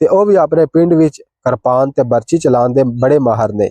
ਤੇ ਉਹ ਵੀ ਆਪਣੇ ਪਿੰਡ ਵਿੱਚ ਕਿਰਪਾਨ ਤੇ ਬਰਛੀ ਚਲਾਉਣ ਦੇ ਬੜੇ ਮਾਹਰ ਨੇ।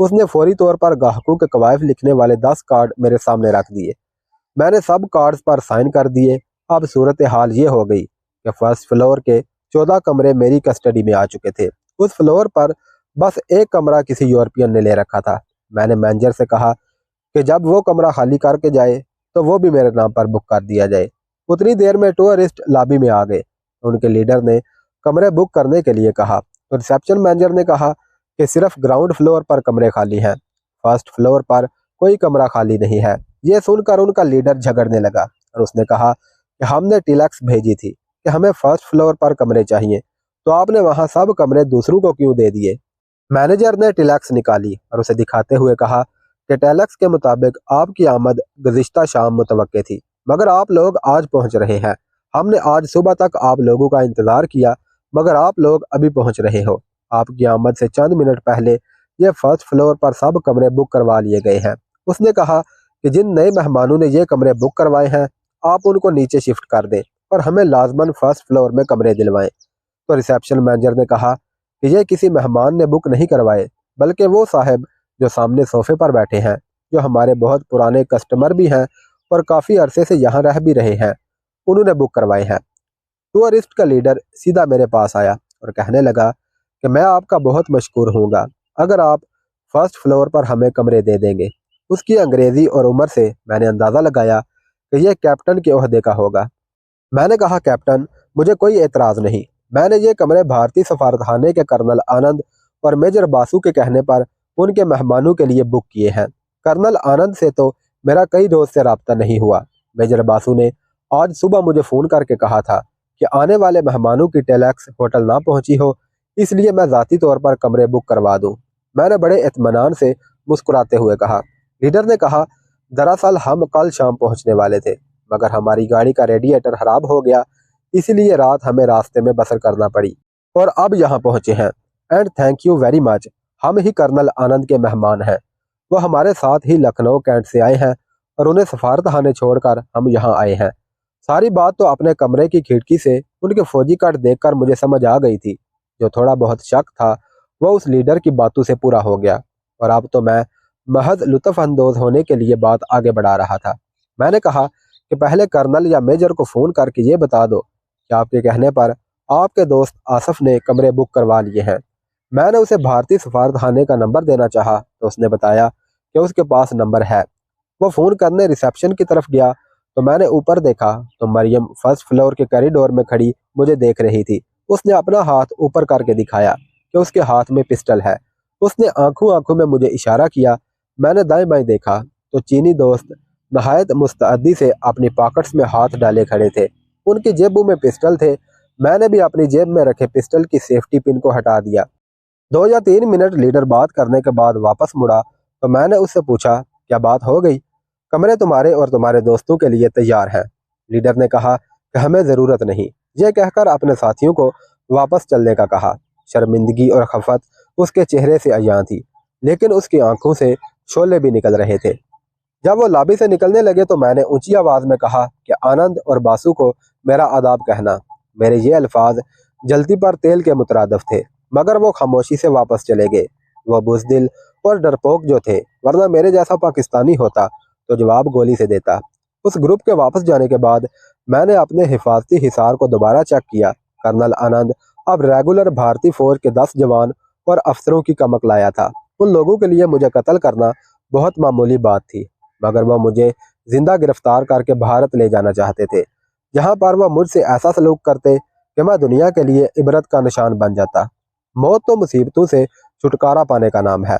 اس نے فوری طور پر گاہکوں کے قوائف لکھنے والے 10 کارڈ میرے سامنے رکھ دیے۔ میں نے سب کارڈز پر سائن کر دیے۔ اب صورتحال یہ ہو گئی کہ فرسٹ فلور کے 14 کمرے میری کسٹڈی میں آ چکے تھے۔ اس فلور پر بس ایک کمرہ کسی یورپین نے لے رکھا تھا۔ میں نے مینیجر سے کہا کہ جب وہ کمرہ خالی کر کے جائے تو وہ بھی میرے نام پر بک کر دیا جائے۔ اتنی دیر میں ٹورسٹ لابی میں آ گئے۔ ان کے لیڈر نے کمرے بک کرنے کے لیے کہا تو ریسیپشن مینیجر نے کہا کہ صرف گراؤنڈ فلور پر کمرے خالی ہیں، فرسٹ فلور پر کوئی کمرہ خالی نہیں ہے۔ یہ سن کر ان کا لیڈر جھگڑنے لگا اور اس نے کہا کہ ہم نے ٹیلیکس بھیجی تھی کہ ہمیں فرسٹ فلور پر کمرے چاہیے، تو آپ نے وہاں سب کمرے دوسروں کو کیوں دے دیے؟ مینیجر نے ٹیلیکس نکالی اور اسے دکھاتے ہوئے کہا کہ ٹیلیکس کے مطابق آپ کی آمد گزشتہ شام متوقع تھی، مگر آپ لوگ آج پہنچ رہے ہیں۔ ہم نے آج صبح تک آپ لوگوں کا انتظار کیا، مگر آپ لوگ ابھی پہنچ رہے ہو۔ آپ کی آمد سے چند منٹ پہلے یہ فرسٹ فلور پر سب کمرے بک کروا لیے گئے ہیں۔ اس نے کہا کہ جن نئے مہمانوں نے یہ کمرے بک کروائے ہیں آپ ان کو نیچے شفٹ کر دیں اور ہمیں لازماً فرسٹ فلور میں کمرے دلوائیں۔ تو ریسیپشن مینیجر نے کہا کہ یہ کسی مہمان نے بک نہیں کروائے، بلکہ وہ صاحب جو سامنے صوفے پر بیٹھے ہیں، جو ہمارے بہت پرانے کسٹمر بھی ہیں اور کافی عرصے سے یہاں رہ بھی رہے ہیں، انہوں نے بک کروائے ہیں۔ ٹورسٹ کا لیڈر سیدھا میرے پاس آیا اور کہنے لگا کہ میں آپ کا بہت مشکور ہوں گا اگر آپ فرسٹ فلور پر ہمیں کمرے دے دیں گے۔ اس کی انگریزی اور عمر سے میں نے اندازہ لگایا کہ یہ کیپٹن کے عہدے کا ہوگا۔ میں نے کہا کیپٹن مجھے کوئی اعتراض نہیں، میں نے یہ کمرے بھارتی سفارت خانے کے کرنل آنند اور میجر باسو کے کہنے پر ان کے مہمانوں کے لیے بک کیے ہیں۔ کرنل آنند سے تو میرا کئی روز سے رابطہ نہیں ہوا۔ میجر باسو نے آج صبح مجھے فون کر کے کہا تھا کہ آنے والے مہمانوں کی ٹیلیکس ہوٹل نہ پہنچی ہو، اس لیے میں ذاتی طور پر کمرے بک کروا دوں۔ میں نے بڑے اطمینان سے مسکراتے ہوئے کہا۔ لیڈر نے کہا دراصل ہم کل شام پہنچنے والے تھے، مگر ہماری گاڑی کا ریڈیٹر خراب ہو گیا، اس لیے رات ہمیں راستے میں بسر کرنا پڑی اور اب یہاں پہنچے ہیں۔ And thank you very much, ہم ہی کرنل آنند کے مہمان ہیں۔ وہ ہمارے ساتھ ہی لکھنؤ کینٹ سے آئے ہیں اور انہیں سفارت خانے چھوڑ کر ہم یہاں آئے ہیں۔ ساری بات تو اپنے کمرے کی کھڑکی سے ان کے فوجی کٹ دیکھ کر مجھے سمجھ آ گئی تھی۔ جو تھوڑا بہت شک تھا وہ اس لیڈر کی باتوں سے پورا ہو گیا اور اب تو میں محض لطف اندوز ہونے کے لیے بات آگے بڑھا رہا تھا۔ میں نے کہا کہ پہلے کرنل یا میجر کو فون کر کے یہ بتا دو کہ آپ کے کہنے پر آپ کے دوست آصف نے کمرے بک کروا لیے ہیں۔ میں نے اسے بھارتی سفارت خانے کا نمبر دینا چاہا تو اس نے بتایا کہ اس کے پاس نمبر ہے۔ وہ فون کرنے ریسیپشن کی طرف گیا تو میں نے اوپر دیکھا تو مریم فرسٹ فلور کے کوریڈور میں کھڑی مجھے دیکھ رہی تھی۔ اس نے اپنا ہاتھ اوپر کر کے دکھایا کہ اس کے ہاتھ میں پسٹل ہے۔ اس نے آنکھوں میں مجھے اشارہ کیا۔ میں نے دائیں بائیں دیکھا تو چینی دوست نہایت مستعدی سے اپنی پاکٹس میں ہاتھ ڈالے کھڑے تھے۔ ان کی جیبوں میں پسٹل تھے۔ میں نے بھی اپنی جیب میں رکھے پسٹل کی سیفٹی پن کو ہٹا دیا۔ 2 یا 3 منٹ لیڈر بات کرنے کے بعد واپس مڑا تو میں نے اس سے پوچھا کیا بات ہو گئی؟ کمرے تمہارے اور تمہارے دوستوں کے لیے تیار ہیں۔ لیڈر نے کہا کہ ہمیں ضرورت نہیں، یہ کہہ کر اپنے ساتھیوں کو واپس چلنے کا کہا۔ شرمندگی اور خفت اس کے چہرے سے عیاں تھی، لیکن اس کی آنکھوں سے شعلے بھی نکل رہے تھے۔ جب وہ لابی سے نکلنے لگے تو میں نے اونچی آواز میں کہا کہ آنند اور باسو کو میرا آداب کہنا۔ میرے یہ الفاظ جلتی پر تیل کے مترادف تھے، مگر وہ خاموشی سے واپس چلے گئے۔ وہ بزدل اور ڈرپوک جو تھے، ورنہ میرے جیسا پاکستانی ہوتا تو جواب گولی سے دیتا۔ اس گروپ کے واپس جانے کے بعد میں نے اپنے حفاظتی حصار کو دوبارہ چیک کیا۔ کرنل آنند اب ریگولر بھارتی فوج کے 10 جوان اور افسروں کی کمک لایا تھا۔ ان لوگوں کے لیے مجھے قتل کرنا بہت معمولی بات تھی، مگر وہ مجھے زندہ گرفتار کر کے بھارت لے جانا چاہتے تھے، جہاں پر وہ مجھ سے ایسا سلوک کرتے کہ میں دنیا کے لیے عبرت کا نشان بن جاتا۔ موت تو مصیبتوں سے چھٹکارا پانے کا نام ہے۔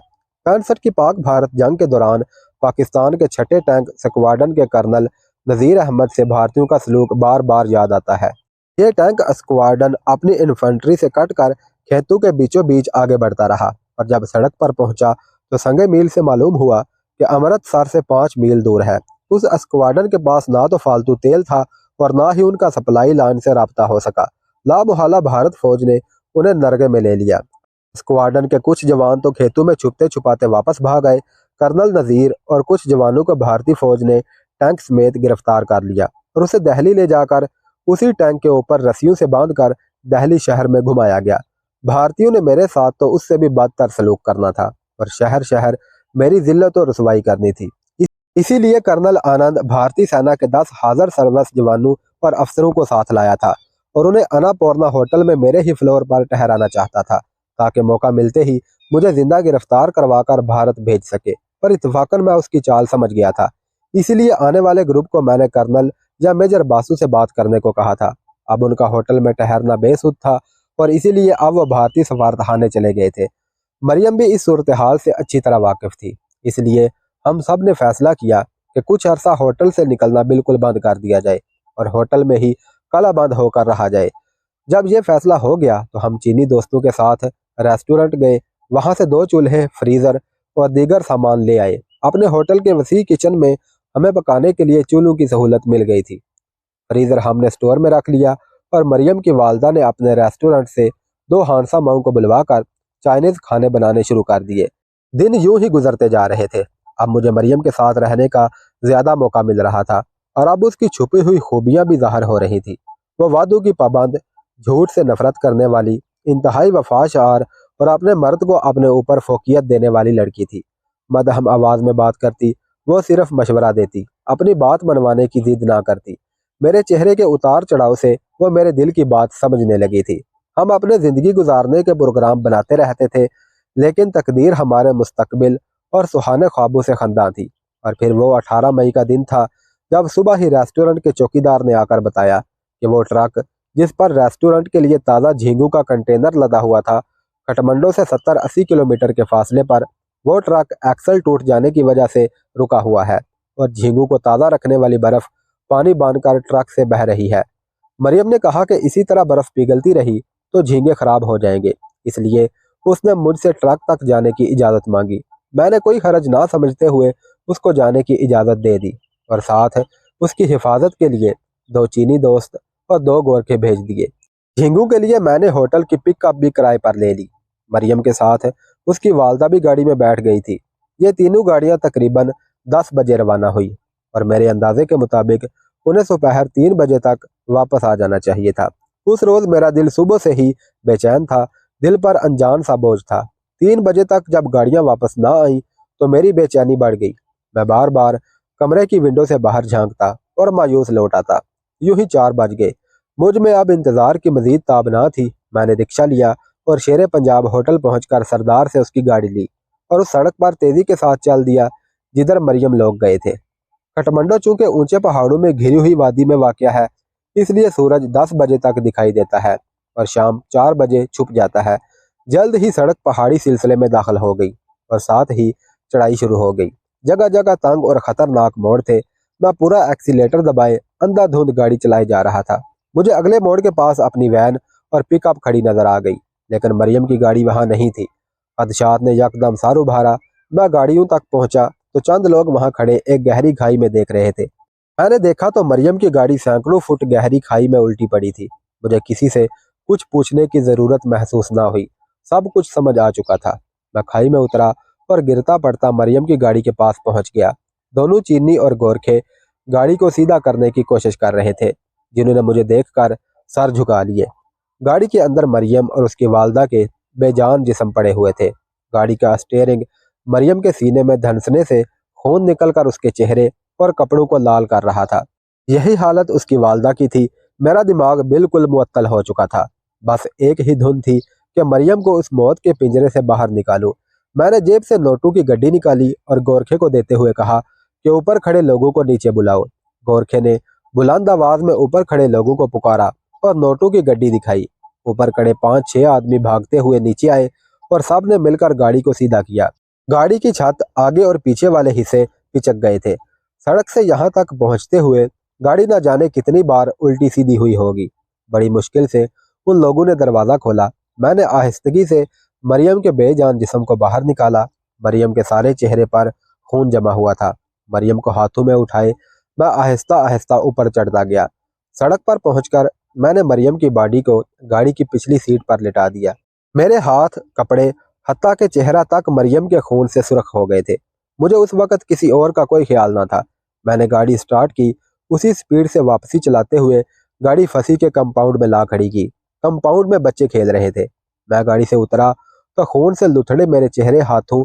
65 کی پاک بھارت جنگ کے دوران پاکستان کے 6 ٹینک اسکواڈن کے کرنل نذیر احمد سے بھارتیوں کا سلوک بار بار یاد آتا ہے۔ یہ ٹینک اسکواڈن اپنی انفنٹری سے کٹ کر کھیتوں کے بیچوں بیچ آگے بڑھتا رہا اور جب سڑک پر پہنچا تو سنگے میل سے معلوم ہوا کہ امرتسر سے 5 میل دور ہے۔ اس اسکواڈن کے پاس نہ تو فالتو تیل تھا اور نہ ہی ان کا سپلائی لائن سے رابطہ ہو سکا۔ لا محالہ بھارت فوج نے انہیں نرغے میں لے لیا۔ اسکواڈن کے کچھ جوان تو کھیتوں میں چھپتے چھپاتے واپس بھاگ گئے۔ کرنل نذیر اور کچھ جوانوں کو بھارتی فوج نے ٹینک سمیت گرفتار کر لیا اور اسے دہلی لے جا کر اسی ٹینک کے اوپر رسیوں سے باندھ کر دہلی شہر میں گھمایا گیا۔ بھارتیوں نے میرے ساتھ تو اس سے بھی بدتر سلوک کرنا تھا اور شہر شہر میری ذلت و رسوائی کرنی تھی۔ اسی لیے کرنل آنند بھارتی سینا کے 10 حاضر سروس جوانوں اور افسروں کو ساتھ لایا تھا اور انہیں اناپورنا ہوٹل میں میرے ہی فلور پر ٹھہرانا چاہتا تھا تاکہ موقع ملتے ہی مجھے زندہ گرفتار کروا کر بھارت بھیج سکے، پر اتفاقاً میں اس کی چال سمجھ گیا تھا۔ اسی لیے آنے والے گروپ کو میں نے کرنل یا میجر باسو سے بات کرنے کو کہا تھا۔ اب ان کا ہوٹل میں ٹھہرنا بے سود تھا اور اسی لیے اب وہ بھارتی سفارتخانے چلے گئے تھے۔ مریم بھی اس صورتحال سے اچھی طرح واقف تھی، اس لیے ہم سب نے فیصلہ کیا کہ کچھ عرصہ ہوٹل سے نکلنا بالکل بند کر دیا جائے اور ہوٹل میں ہی کلا بند ہو کر رہا جائے۔ جب یہ فیصلہ ہو گیا تو ہم چینی دوستوں کے ساتھ ریسٹورنٹ گئے، وہاں سے 2 چولہے، فریزر اور دیگر سامان لے آئے۔ اپنے ہوٹل کے وسیع کچن میں ہمیں پکانے کے لیے چولہوں کی سہولت مل گئی تھی۔ فریزر ہم نے سٹور میں رکھ لیا اور مریم کی والدہ نے اپنے ریسٹورنٹ سے 2 ہانسا ماؤں کو بلوا کر چائنیز کھانے بنانے شروع کر دیے۔ دن یوں ہی گزرتے جا رہے تھے۔ اب مجھے مریم کے ساتھ رہنے کا زیادہ موقع مل رہا تھا اور اب اس کی چھپی ہوئی خوبیاں بھی ظاہر ہو رہی تھی۔ وہ وعدوں کی پابند، جھوٹ سے نفرت کرنے والی، انتہائی وفاشار اور اپنے مرد کو اپنے اوپر فوقیت دینے والی لڑکی تھی۔ مدہم آواز میں بات کرتی، وہ صرف مشورہ دیتی، اپنی بات منوانے کی ضد نہ کرتی۔ میرے چہرے کے اتار چڑھاؤ سے وہ میرے دل کی بات سمجھنے لگی تھی۔ ہم اپنے زندگی گزارنے کے پروگرام بناتے رہتے تھے، لیکن تقدیر ہمارے مستقبل اور سہانے خوابوں سے خنداں تھی۔ اور پھر وہ 18 مئی کا دن تھا جب صبح ہی ریسٹورنٹ کے چوکیدار نے آ کر بتایا کہ وہ ٹرک جس پر ریسٹورنٹ کے لیے تازہ جھینگوں کا کنٹینر لدا ہوا تھا، کھٹمنڈو سے 70-80 کلومیٹر کے فاصلے پر وہ ٹرک ایکسل ٹوٹ جانے کی وجہ سے رکا ہوا ہے اور جھینگوں کو تازہ رکھنے والی برف پانی باندھ کر ٹرک سے بہہ رہی ہے۔ مریم نے کہا کہ اسی طرح برف پگھلتی رہی تو جھینگے خراب ہو جائیں گے، اس لیے اس نے مجھ سے ٹرک تک جانے کی اجازت مانگی۔ میں نے کوئی حرج نہ سمجھتے ہوئے اس کو جانے کی اجازت دے دی اور ساتھ اس کی حفاظت کے لیے 2 چینی دوست اور 2 گورکھے بھیج دیے۔ جھینگوں کے لیے میں نے ہوٹل کی پک اپ بھی کرائے پر لے لی۔ مریم کے ساتھ اس کی والدہ بھی گاڑی میں بیٹھ گئی تھی۔ یہ تینوں گاڑیاں تقریباً 10 بجے روانہ ہوئی اور میرے اندازے کے مطابق انہیں دوپہر 3 بجے تک واپس آ جانا چاہیے تھا۔ اس روز میرا دل صبح سے ہی بے چین تھا، دل پر انجان سا بوجھ تھا۔ 3 بجے تک جب گاڑیاں واپس نہ آئیں تو میری بے چینی بڑھ گئی۔ میں بار بار کمرے کی ونڈو سے باہر جھانکتا اور مایوس لوٹ آتا۔ یوں ہی 4 بج گئے۔ مجھ میں اب انتظار کی مزید تاب نہ تھی۔ میں نے رکشہ لیا اور شیر پنجاب ہوٹل پہنچ کر سردار سے اس کی گاڑی لی اور اس سڑک پر تیزی کے ساتھ چل دیا جدھر مریم لوگ گئے تھے۔ کھٹمنڈو چونکہ اونچے پہاڑوں میں گھری ہوئی وادی میں واقع ہے، اس لیے سورج 10 بجے تک دکھائی دیتا ہے اور شام 4 بجے چھپ جاتا ہے۔ جلد ہی سڑک پہاڑی سلسلے میں داخل ہو گئی اور ساتھ ہی چڑھائی شروع ہو گئی۔ جگہ جگہ تنگ اور خطرناک موڑ تھے۔ میں پورا ایکسیلیٹر دبائے اندھا دھند گاڑی چلائے جا رہا تھا۔ مجھے اگلے موڑ کے پاس اپنی وین اور پک اپ کھڑی نظر آ گئی، لیکن مریم کی گاڑی وہاں نہیں تھی۔ خدشات نے یکدم سر ابھارا۔ میں گاڑیوں تک پہنچا تو چند لوگ وہاں کھڑے ایک گہری کھائی میں دیکھ رہے تھے۔ میں نے دیکھا تو مریم کی گاڑی سینکڑوں فٹ گہری کھائی میں الٹی پڑی تھی۔ مجھے کسی سے کچھ پوچھنے کی ضرورت محسوس نہ ہوئی، سب کچھ سمجھ آ چکا تھا۔ میں کھائی میں اترا اور گرتا پڑتا مریم کی گاڑی کے پاس پہنچ گیا۔ دونوں چینی اور گورکھے گاڑی کو سیدھا کرنے کی کوشش کر رہے تھے، جنہوں نے مجھے دیکھ کر سر جھکا لیے۔ گاڑی کے اندر مریم اور اس کی والدہ کے بے جان جسم پڑے ہوئے تھے۔ گاڑی کا اسٹیئرنگ مریم کے سینے میں دھنسنے سے خون نکل کر اس کے چہرے اور کپڑوں کو لال کر رہا تھا۔ یہی حالت اس کی والدہ کی تھی۔ میرا دماغ بالکل معطل ہو چکا تھا۔ بس ایک ہی دھن تھی کہ مریم کو اس موت کے پنجرے سے باہر نکالوں۔ میں نے جیب سے نوٹوں کی گڈی نکالی اور گورکھے کو دیتے ہوئے کہا کہ اوپر کھڑے لوگوں کو نیچے بلاؤ۔ گورکھے نے بلند آواز میں اوپر کھڑے لوگوں کو پکارا اور نوٹوں کی گڈی دکھائی۔ اوپر کھڑے 5-6 آدمی بھاگتے ہوئے نیچے آئے اور سب نے مل کر گاڑی کو سیدھا کیا۔ گاڑی کی چھت آگے اور پیچھے والے حصے پچک گئے تھے۔ سڑک سے یہاں تک پہنچتے ہوئے گاڑی نہ جانے کتنی بار الٹی سیدھی ہوئی ہوگی۔ بڑی مشکل سے ان لوگوں نے دروازہ کھولا۔ میں نے آہستگی سے مریم کے بے جان جسم کو باہر نکالا۔ مریم کے سارے چہرے پر خون جمع ہوا تھا۔ مریم کو ہاتھوں میں اٹھائے میں آہستہ آہستہ اوپر چڑھتا گیا۔ سڑک پر پہنچ کر میں نے مریم کی باڈی کو گاڑی کی پچھلی سیٹ پر لٹا دیا۔ میرے ہاتھ، کپڑے، حتیٰ کہ چہرہ تک مریم کے خون سے سرخ ہو گئے تھے۔ مجھے اس وقت کسی اور کا کوئی خیال نہ تھا۔ میں نے گاڑی سٹارٹ کی، اسی سپیڈ سے واپسی چلاتے ہوئے گاڑی پھنسی کے کمپاؤنڈ میں لا کھڑی کی۔ کمپاؤنڈ میں بچے کھیل رہے تھے۔ میں گاڑی سے اترا تو خون سے لتھڑے میرے چہرے، ہاتھوں